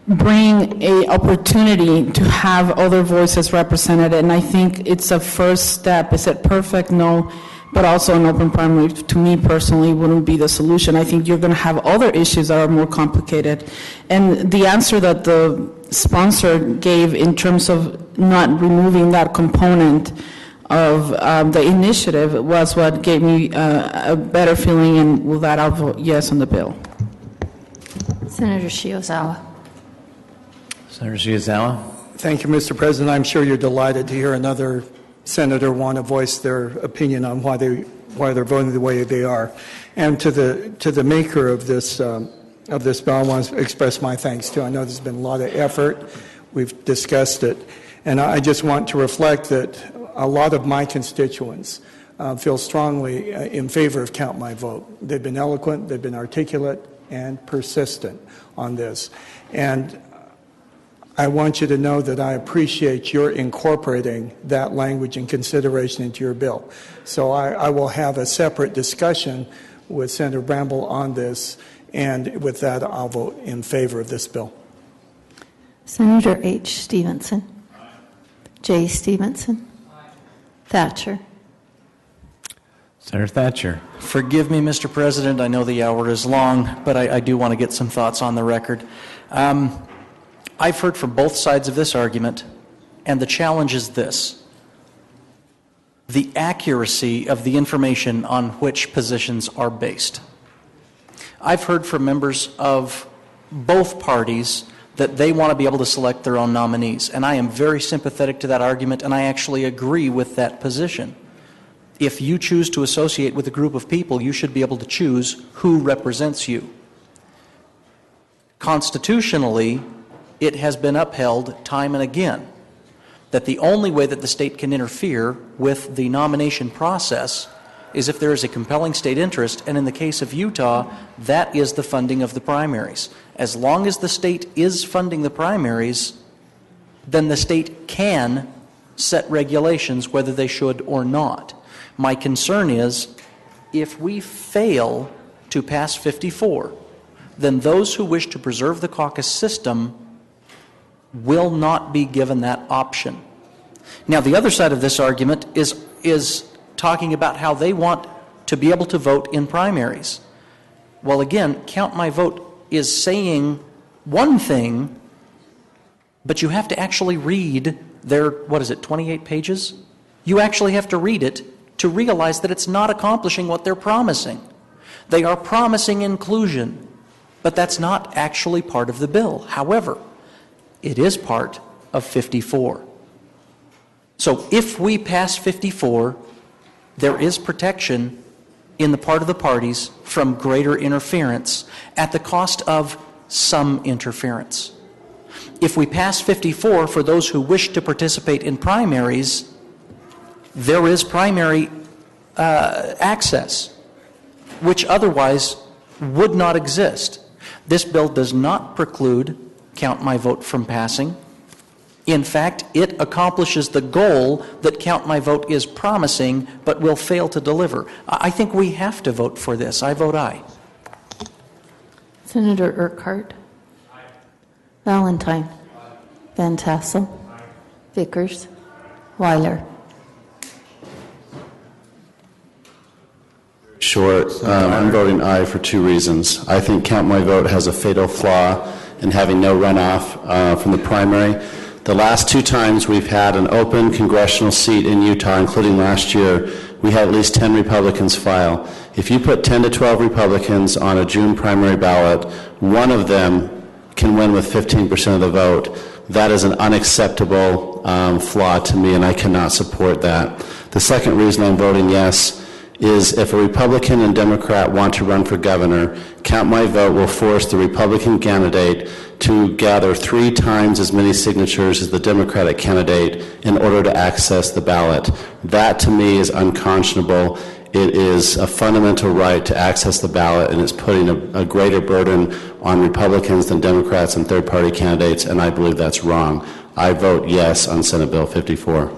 bring an opportunity to have other voices represented, and I think it's a first step. Is it perfect? No. But also an open primary, to me personally, wouldn't be the solution. I think you're going to have other issues that are more complicated. And the answer that the sponsor gave in terms of not removing that component of the initiative was what gave me a better feeling, and with that I'll vote yes on the bill. Senator Shiozawa. Senator Shiozawa. Thank you, Mr. President. I'm sure you're delighted to hear another senator want to voice their opinion on why they're voting the way they are. And to the maker of this bill, I want to express my thanks too. I know there's been a lot of effort. We've discussed it, and I just want to reflect that a lot of my constituents feel strongly in favor of count my vote. They've been eloquent, they've been articulate, and persistent on this. And I want you to know that I appreciate your incorporating that language and consideration into your bill. So I will have a separate discussion with Senator Bramble on this, and with that, I'll vote in favor of this bill. Senator H. Stevenson. J. Stevenson. Thatcher. Senator Thatcher. Forgive me, Mr. President. I know the hour is long, but I do want to get some thoughts on the record. I've heard from both sides of this argument, and the challenge is this: the accuracy of the information on which positions are based. I've heard from members of both parties that they want to be able to select their own nominees, and I am very sympathetic to that argument, and I actually agree with that position. If you choose to associate with a group of people, you should be able to choose who represents you. Constitutionally, it has been upheld time and again that the only way that the state can interfere with the nomination process is if there is a compelling state interest, and in the case of Utah, that is the funding of the primaries. As long as the state is funding the primaries, then the state can set regulations whether they should or not. My concern is if we fail to pass 54, then those who wish to preserve the caucus system will not be given that option. Now, the other side of this argument is talking about how they want to be able to vote in primaries. Well, again, count my vote is saying one thing, but you have to actually read their, 28 pages? You actually have to read it to realize that it's not accomplishing what they're promising. They are promising inclusion, but that's not actually part of the bill. However, it is part of 54. So if we pass 54, there is protection in the part of the parties from greater interference at the cost of some interference. If we pass 54 for those who wish to participate in primaries, there is primary access, which otherwise would not exist. This bill does not preclude Count My Vote from passing. In fact, it accomplishes the goal that Count My Vote is promising but will fail to deliver. I think we have to vote for this. I vote aye. Senator Urquhart. Valentine. Van Tassel. Vickers. Weiler. Short. I'm voting aye for two reasons. I think Count My Vote has a fatal flaw in having no runoff from the primary. The last two times we've had an open congressional seat in Utah, including last year, we had at least 10 Republicans file. If you put 10 to 12 Republicans on a June primary ballot, one of them can win with 15% of the vote. That is an unacceptable flaw to me, and I cannot support that. The second reason I'm voting yes is if a Republican and Democrat want to run for governor, Count My Vote will force the Republican candidate to gather 3 times as many signatures as the Democratic candidate in order to access the ballot. That, to me, is unconscionable. It is a fundamental right to access the ballot, and it's putting a greater burden on Republicans than Democrats and third-party candidates, and I believe that's wrong. I vote yes on Senate Bill 54.